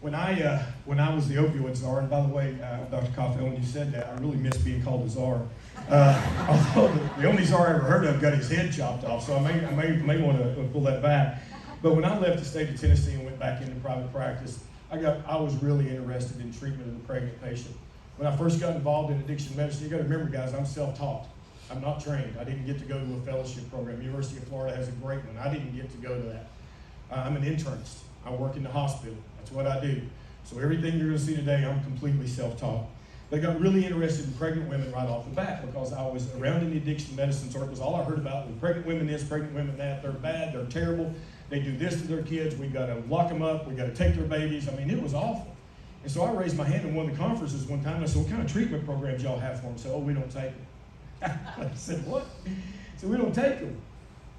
When I was the opioid czar, and by the way, Dr. Coffey, when you said that, I really miss being called a czar. Although the only czar I ever heard of got his head chopped off, so I may want to pull that back. But when I left the state of Tennessee and went back into private practice, I was really interested in treatment of the pregnant patient. When I first got involved in addiction medicine, you got to remember, guys, I'm self-taught. I'm not trained. I didn't get to go to a fellowship program. University of Florida has a great one. I didn't get to go to that. I'm an internist. I work in the hospital. That's what I do. So everything you're going to see today, I'm completely self-taught. But I got really interested in pregnant women right off the bat because I was around in the addiction medicine circles. All I heard about was pregnant women this, pregnant women that. They're bad. They're terrible. They do this to their kids. We got to lock them up. We got to take their babies. I mean, it was awful. And so I raised my hand in one of the conferences one time. And I said, what kind of treatment programs y'all have for them? I said, oh, we don't take them. I said, what? I said, we don't take them.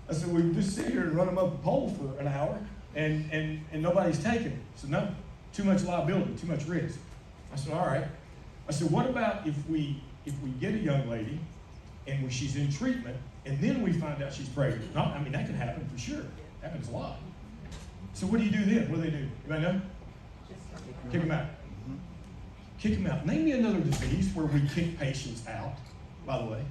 I said, we just sit here and run them up a pole for an hour, and nobody's taking them. I said, no, too much liability, too much risk. I said, all right. I said, what about if we get a young lady and she's in treatment, and then we find out she's pregnant? I mean, that can happen for sure. Happens a lot. So what do you do then? What do they do? Anybody know? Kick them out. Kick them out. Name me another disease where we kick patients out, by the way.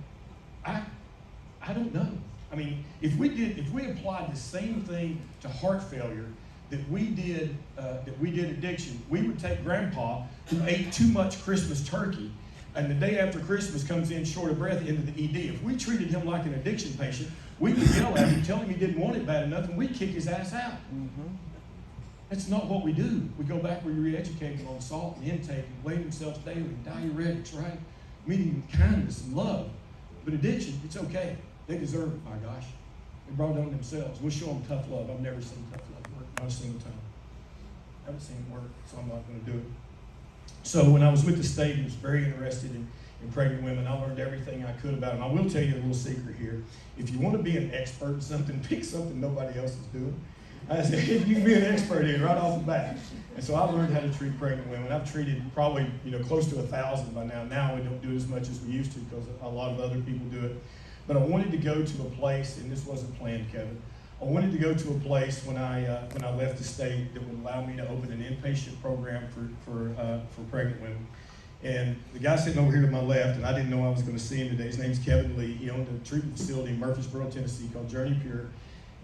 I don't know. I mean, if we applied the same thing to heart failure that we did addiction, we would take grandpa who ate too much Christmas turkey and the day after Christmas comes in short of breath into the ED. If we treated him like an addiction patient, we would yell at him, tell him he didn't want it bad enough, and we'd kick his ass out. Mm-hmm. That's not what we do. We go back, we re-educate them on salt and intake and weigh themselves daily, diuretics, right? Meeting with kindness and love. But addiction, it's okay. They deserve it, my gosh. They brought it on themselves. We'll show them tough love. I've never seen tough love work, not a single time. I haven't seen it work, so I'm not going to do it. So when I was with the state, I was very interested in pregnant women. I learned everything I could about them. I will tell you a little secret here. If you want to be an expert in something, pick something nobody else is doing. I said, you can be an expert in right off the bat. And so I learned how to treat pregnant women. I've treated probably close to 1,000 by now. Now we don't do it as much as we used to because a lot of other people do it. But I wanted to go to a place, and this wasn't planned, Kevin. I wanted to go to a place when I left the state that would allow me to open an inpatient program for pregnant women. And the guy sitting over here to my left, and I didn't know I was going to see him today. His name's Kevin Lee. He owned a treatment facility in Murfreesboro, Tennessee called Journey Pure.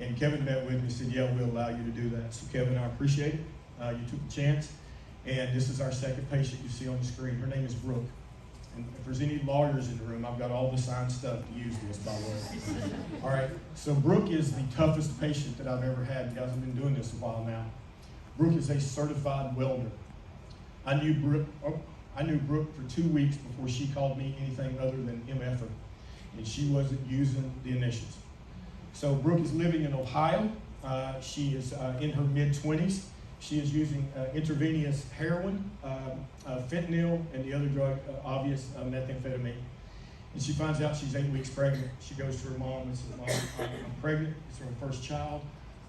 And Kevin met with me and said, yeah, we'll allow you to do that. So Kevin, I appreciate it. You took the chance. And this is our second patient you see on the screen. Her name is Brooke. And if there's any lawyers in the room, I've got all the signed stuff to use this, by the way. All right, so Brooke is the toughest patient that I've ever had. You guys have been doing this a while now. Brooke is a certified welder. I knew Brooke for 2 weeks before she called me anything other than MFer. And she wasn't using the initials. So Brooke is living in Ohio. She is in her mid-20s. She is using intravenous heroin, fentanyl, and the other drug, obvious methamphetamine. And she finds out she's 8 weeks pregnant. She goes to her mom and says, Mom, I'm pregnant. It's her first child.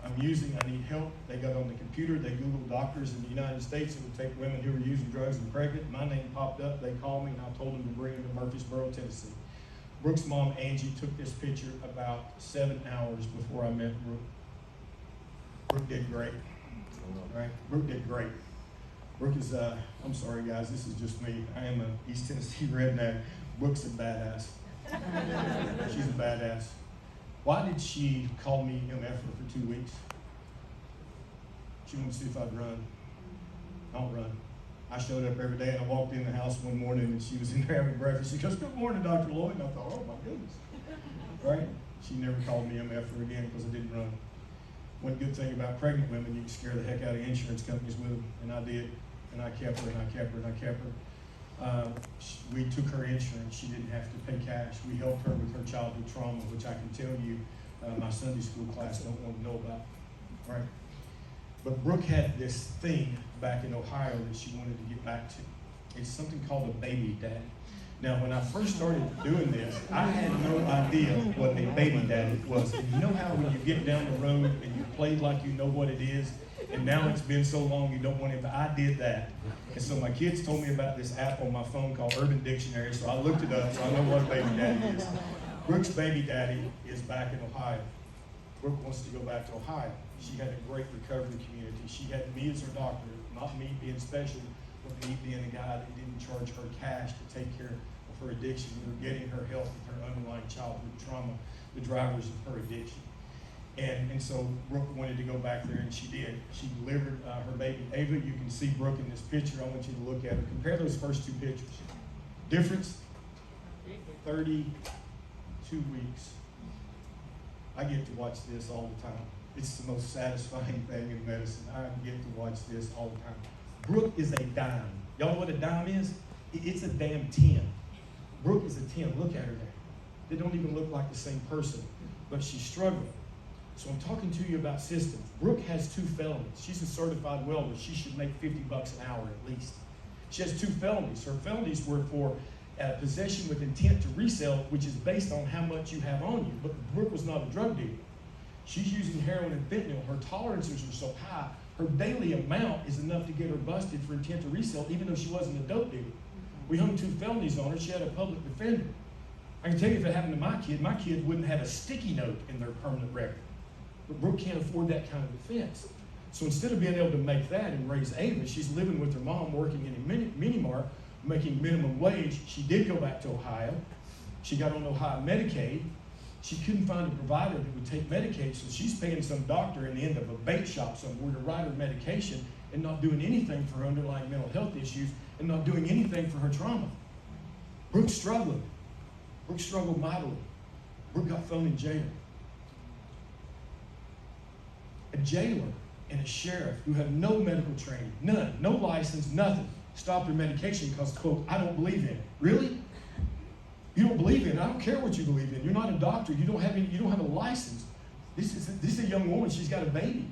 I need help. They got on the computer. They Googled doctors in the United States that would take women who were using drugs and pregnant. My name popped up. They called me, and I told them to bring them to Murfreesboro, Tennessee. Brooke's mom, Angie, took this picture about 7 hours before I met Brooke. Brooke did great. Right? Brooke did great. Brooke is, I'm sorry guys, this is just me. I am an East Tennessee redneck. Brooke's a badass. She's a badass. Why did she call me MFer for 2 weeks? She wanted to see if I'd run. I don't run. I showed up every day and I walked in the house one morning and she was in there having breakfast. She goes, good morning, Dr. Lloyd. And I thought, oh my goodness. Right? She never called me MFer again because I didn't run. One good thing about pregnant women, you can scare the heck out of insurance companies with them, and I did, and I kept her, and I kept her, and I kept her. We took her insurance. She didn't have to pay cash. We helped her with her childhood trauma, which I can tell you my Sunday school class don't want to know about, right? But Brooke had this thing back in Ohio that she wanted to get back to. It's something called a baby daddy. Now, when I first started doing this, I had no idea what a baby daddy was. And you know how when you get down the road and you play like you know what it is, and now it's been so long you don't want it, but I did that. And so my kids told me about this app on my phone called Urban Dictionary, so I looked it up, so I know what a baby daddy is. Brooke's baby daddy is back in Ohio. Brooke wants to go back to Ohio. She had a great recovery community. She had me as her doctor not me being special, but me being a guy that didn't charge her cash to take care of her addiction. We were getting her help with her underlying childhood trauma, the drivers of her addiction. And so Brooke wanted to go back there, and she did. She delivered her baby, Ava. You can see Brooke in this picture. I want you to look at her. Compare those first two pictures. Difference, 32 weeks. I get to watch this all the time. It's the most satisfying thing in medicine. I get to watch this all the time. Brooke is a dime. Y'all know what a dime is? It's a damn 10. Brooke is a 10. Look at her there. They don't even look like the same person, but she's struggling. So I'm talking to you about systems. Brooke has 2 felonies. She's a certified welder. She should make $50 an hour at least. She has 2 felonies. Her felonies were for possession with intent to resell, which is based on how much you have on you. But Brooke was not a drug dealer. She's using heroin and fentanyl. Her tolerances are so high, her daily amount is enough to get her busted for intent to resell, even though she wasn't a dope dealer. We hung 2 felonies on her. She had a public defender. I can tell you if it happened to my kid wouldn't have a sticky note in their permanent record. But Brooke can't afford that kind of defense. So instead of being able to make that and raise Ava, she's living with her mom, working in a mini-mart, making minimum wage. She did go back to Ohio. She got on Ohio Medicaid. She couldn't find a provider that would take Medicaid, so she's paying some doctor in the end of a bait shop somewhere to write her medication and not doing anything for her underlying mental health issues and not doing anything for her trauma. Brooke's struggling. Brooke struggled mightily. Brooke got thrown in jail. A jailer and a sheriff who have no medical training, none, no license, nothing, stopped her medication because, quote, I don't believe in it. Really? You don't believe in it? I don't care what you believe in. You're not a doctor. You don't have a license. This is a young woman. She's got a baby.